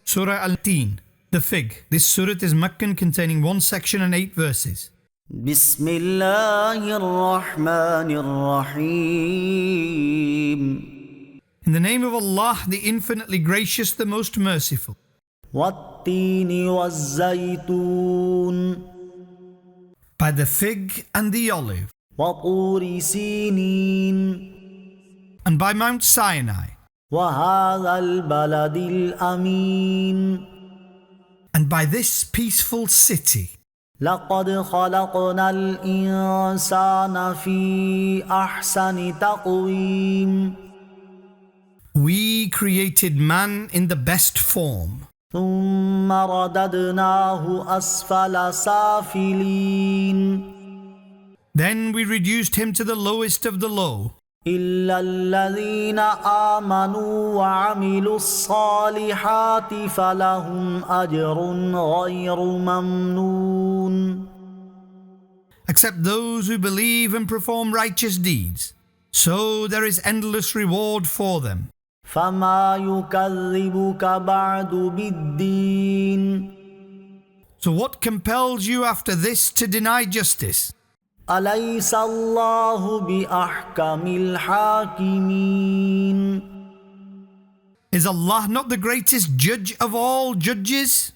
Surah Al-Tin, the fig. This surah is Meccan, containing 1 section and 8 verses. بسم الله الرحمن الرحيم. In the name of Allah, the infinitely gracious, the most merciful. والتين والزيتون By the fig and the olive, وطور سينين and by Mount Sinai, وهذا البلد الأمين. and by this peaceful city. لقد خلقنا الإنسان في أحسن تقويم. We created man in the best form, ثم رددناه أسفل سافلين. then we reduced him to the lowest of the low, إلا الذين آمنوا وعملوا الصالحات فلهم أجر غير ممنون. except those who believe and perform righteous deeds. So there is endless reward for them. فما يكذبك بعد بالدين. So what compels you after this to deny justice? أليس الله بأحكم الحاكمين. Is Allah not the greatest judge of all judges?